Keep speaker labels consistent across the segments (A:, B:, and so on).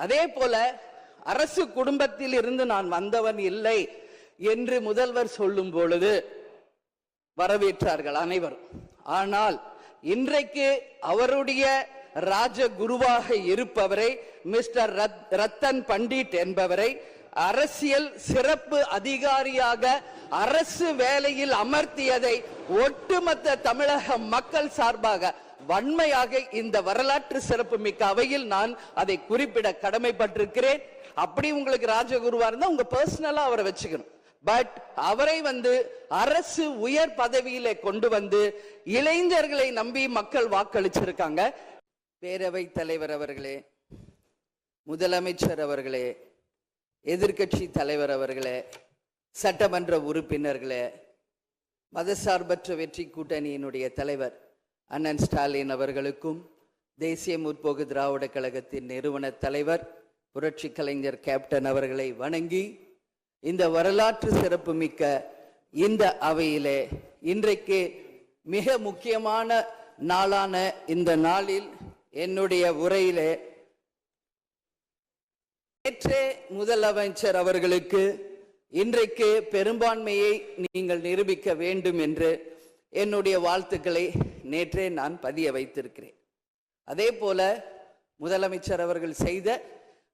A: அதே போல அரசு குடும்பத்தில் இருந்து நான் வந்தவன் இல்லை என்று முதல்வர் சொல்லும் பொழுது வரவேற்றார்கள் அனைவரும். ஆனால் இன்றைக்கு அவருடைய ராஜகுருவாக இருப்பவரை மிஸ்டர் ரத்தன் பண்டிட் என்பவரை அரசியல் சிறப்பு அதிகாரியாக அரசு வேலையில் அமர்த்தியதை ஒட்டுமொத்த தமிழக மக்கள் சார்பாக வன்மையாக இந்த வரலாற்று சிறப்பு மிக்க அவையில் நான் அதை குறிப்பிட கடமைப்பட்டிருக்கிறேன். அப்படி உங்களுக்கு ராஜகுருவா இருந்தா உங்க பர்சனலா அவரை வச்சுக்கணும். பட் அவரை அரசு உயர் பதவியில கொண்டு இளைஞர்களை நம்பி மக்கள் வாக்களிச்சிருக்காங்க. பேரவை தலைவர் அவர்களே, முதலமைச்சர் அவர்களே, எதிர்கட்சி தலைவர் அவர்களே, சட்டமன்ற உறுப்பினர்களே, மதசார்பற்ற வெற்றி கூட்டணியினுடைய தலைவர் அண்ணன் ஸ்டாலின் அவர்களுக்கும், தேசிய முற்போக்கு திராவிட கழகத்தின் நிறுவன தலைவர் புரட்சி கலைஞர் கேப்டன் அவர்களை வணங்கி இந்த வரலாற்று சிறப்பு மிக்க இந்த அவையிலே இன்றைக்கு மிக முக்கியமான நாளான இந்த நாளில் என்னுடைய உரையிலே நேற்றே முதலமைச்சர் அவர்களுக்கு இன்றைக்கு பெரும்பான்மையை நீங்கள் நிரூபிக்க வேண்டும் என்று என்னுடைய வாழ்த்துக்களை நேற்றே நான் பதிய வைத்திருக்கிறேன். அதே போல முதலமைச்சர் அவர்கள் செய்த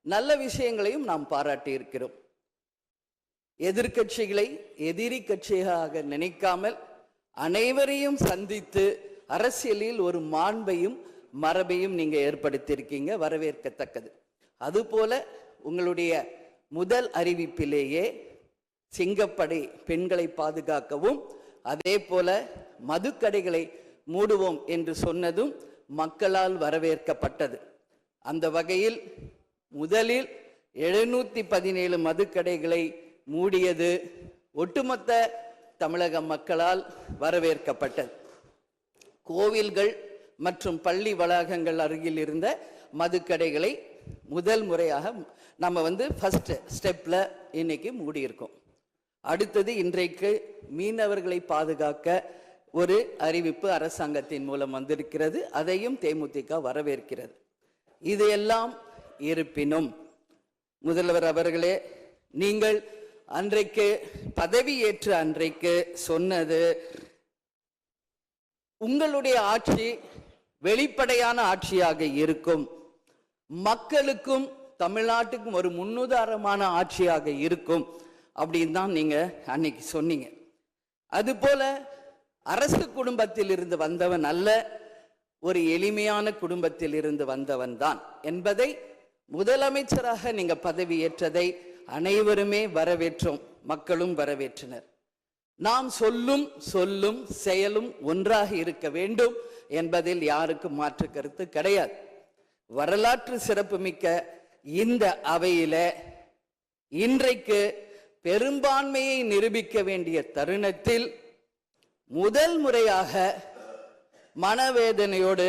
A: நல்ல விஷயங்களையும் நாம் பாராட்டி இருக்கிறோம். எதிர்கட்சிகளை எதிரி கட்சியாக நினைக்காமல் அனைவரையும் சந்தித்து அரசியலில் ஒரு மாண்பையும் மரபையும் நீங்க ஏற்படுத்தியிருக்கீங்க, வரவேற்கத்தக்கது. அதுபோல உங்களுடைய முதல் அறிவிப்பிலேயே சிங்கப்படை பெண்களை பாதுகாக்கவும் அதே போல மதுக்கடைகளை மூடுவோம் என்று சொன்னதும் மக்களால் வரவேற்கப்பட்டது. அந்த வகையில் முதலில் 717 மதுக்கடைகளை மூடியது ஒட்டுமொத்த தமிழக மக்களால் வரவேற்கப்பட்டது. கோவில்கள் மற்றும் பள்ளி வளாகங்கள் அருகில் இருந்த மதுக்கடைகளை முதல் முறையாக நம்ம ஃபர்ஸ்ட் ஸ்டெப்ல இன்னைக்கு மூடியிருக்கோம். அடுத்தது இன்றைக்கு மீனவர்களை பாதுகாக்க ஒரு அறிவிப்பு அரசாங்கத்தின் மூலம் வந்திருக்கிறது. அதையும் தேமுதிக வரவேற்கிறது. இதையெல்லாம் இருப்பினும் முதல்வர் அவர்களே, நீங்கள் அன்றைக்கு பதவியேற்ற அன்றைக்கு சொன்னது உங்களுடைய ஆட்சி வெளிப்படையான ஆட்சியாக இருக்கும், மக்களுக்கும் தமிழ்நாட்டுக்கும் ஒரு முன்னுதாரணமான ஆட்சியாக இருக்கும் அப்படின்னு தான் நீங்க அன்னைக்கு சொன்னீங்க. அதுபோல அரசு குடும்பத்தில் இருந்து வந்தவன் அல்ல, ஒரு எளிமையான குடும்பத்தில் இருந்து வந்தவன் தான் என்பதை முதலமைச்சராக நீங்க பதவியேற்றதை அனைவருமே வரவேற்றோம், மக்களும் வரவேற்றனர். நாம் சொல்லும் செயலும் ஒன்றாக இருக்க வேண்டும் என்பதில் யாருக்கும் மாற்று கருத்து கிடையாது. வரலாற்று சிறப்புமிக்க இந்த அவையில இன்றைக்கு பெரும்பான்மையை நிரூபிக்க வேண்டிய தருணத்தில் முதல் முறையாக மனவேதனையோடு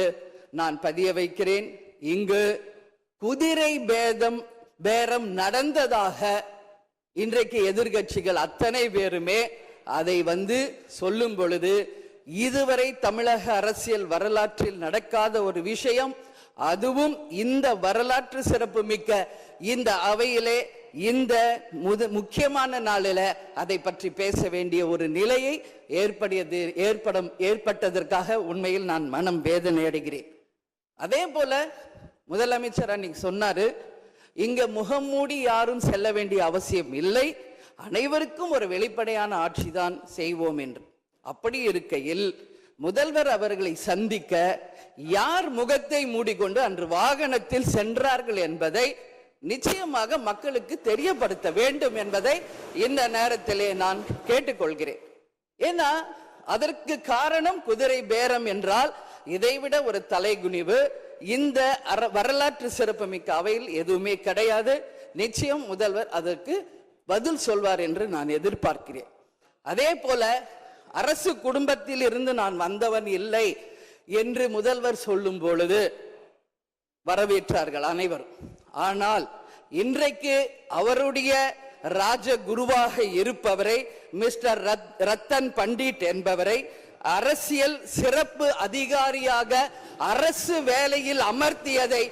A: நான் பதிய வைக்கிறேன். இங்கு குதிரை பேரம் நடந்ததாக இன்றைக்கு எதிர்கட்சிகள் அத்தனை பேருமே அதை சொல்லும் பொழுது இதுவரை தமிழக அரசியல் வரலாற்றில் நடக்காத ஒரு விஷயம், அதுவும் இந்த வரலாற்று சிறப்பு மிக்க இந்த அவையிலே இந்த முக்கியமான நாளில அதை பற்றி பேச வேண்டிய ஒரு நிலையை ஏற்பட்டதற்காக உண்மையில் நான் மனம் வேதனை அடைகிறேன். அதே போல முதலமைச்சர் அன்னைக்கு சொன்னாரு, இங்க முகமூடி யாரும் செல்ல வேண்டிய அவசியம் இல்லை, அனைவருக்கும் ஒரு வெளிப்படையான ஆட்சி தான் செய்வோம் என்று. அப்படி இருக்கையில் முதல்வர் அவர்களை சந்திக்க யார் முகத்தை மூடிக்கொண்டு அன்று வாகனத்தில் சென்றார்கள் என்பதை நிச்சயமாக மக்களுக்கு தெரியப்படுத்த வேண்டும் என்பதை இந்த நேரத்திலே நான் கேட்டுக்கொள்கிறேன். ஏன்னா அதற்கு காரணம் குதிரை பேரம் என்றால் இதைவிட ஒரு தலைகுனிவு இந்த வரலாற்று சிறப்புமிக்க அவையில் எதுவுமே கிடையாது. நிச்சயம் முதல்வர் அதற்கு பதில் சொல்வார் என்று நான் எதிர்பார்க்கிறேன். அதே போல அரசு குடும்பத்தில் இருந்து நான் வந்தவன் இல்லை என்று முதல்வர் சொல்லும் பொழுது வரவேற்றார்கள் அனைவரும். ஆனால் இன்றைக்கு அவருடைய ராஜகுருவாக இருப்பவரை மிஸ்டர் ரத்தன் பண்டிட் என்பவரை அரசியல் சிறப்பு அதிகாரியாக அரசு வேலையில் அமர்த்தியதை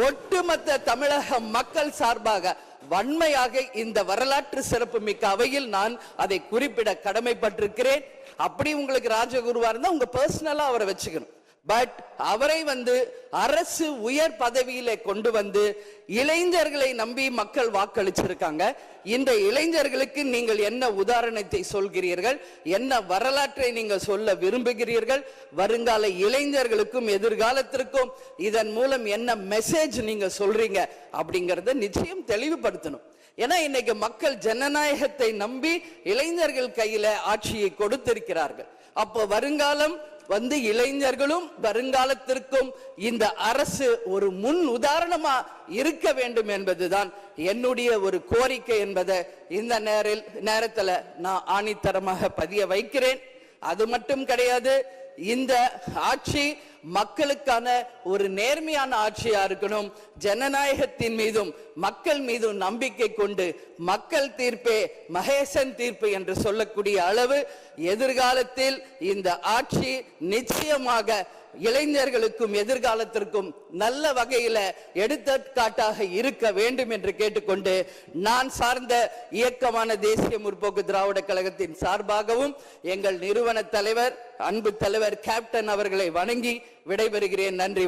A: ஒட்டுமொத்த தமிழக மக்கள் சார்பாக வன்மையாக இந்த வரலாற்று சிறப்பு மிக்க அவையில் நான் அதை குறிப்பிட கடமைப்பட்டிருக்கிறேன். அப்படி உங்களுக்கு ராஜகுருவா இருந்தா உங்க பர்சனலா அவரை வச்சுக்கணும். பட் அவரை அரசு உயர் பதவியில கொண்டு இளைஞர்களை நம்பி மக்கள் வாக்களிச்சிருக்காங்க. இந்த இளைஞர்களுக்கு நீங்கள் என்ன உதாரணத்தை சொல்கிறீர்கள், என்ன வரலாற்றை நீங்கள் சொல்ல விரும்புகிறீர்கள், வருங்கால இளைஞர்களுக்கும் எதிர்காலத்திற்கும் இதன் மூலம் என்ன மெசேஜ் நீங்க சொல்றீங்க அப்படிங்கறத நிச்சயம் தெளிவுபடுத்தணும். ஏன்னா இன்னைக்கு மக்கள் ஜனநாயகத்தை நம்பி இளைஞர்கள் கையில ஆட்சியை கொடுத்திருக்கிறார்கள். அப்போ வருங்காலம் இளைஞர்களும் வருங்காலத்திற்கும் இந்த அரசு ஒரு முன் உதாரணமா இருக்க வேண்டும் என்பதுதான் என்னுடைய ஒரு கோரிக்கை என்பதை இந்த நேரத்தில் நான் ஆணித்தரமாக பதிய வைக்கிறேன். அது மட்டும் கிடையாது, இந்த ஆட்சி மக்களுக்கான ஒரு நேர்மையான ஆட்சியா இருக்கணும். ஜனநாயகத்தின் மீதும் மக்கள் மீதும் நம்பிக்கை கொண்டு மக்கள் தீர்ப்பே மகேசன் தீர்ப்பு என்று சொல்லக்கூடிய அளவு எதிர்காலத்தில் இந்த ஆட்சி நிச்சயமாக இளைஞர்களுக்கும் எதிர்காலத்திற்கும் நல்ல வகையில எடுத்துக்காட்டாக இருக்க வேண்டும் என்று கேட்டுக்கொண்டு, நான் சார்ந்த இயக்கமான தேசிய முற்போக்கு திராவிட கழகத்தின் சார்பாகவும் எங்கள் நிறுவன தலைவர் அன்பு தலைவர் கேப்டன் அவர்களை வணங்கி விடைபெறுகிறேன். நன்றி.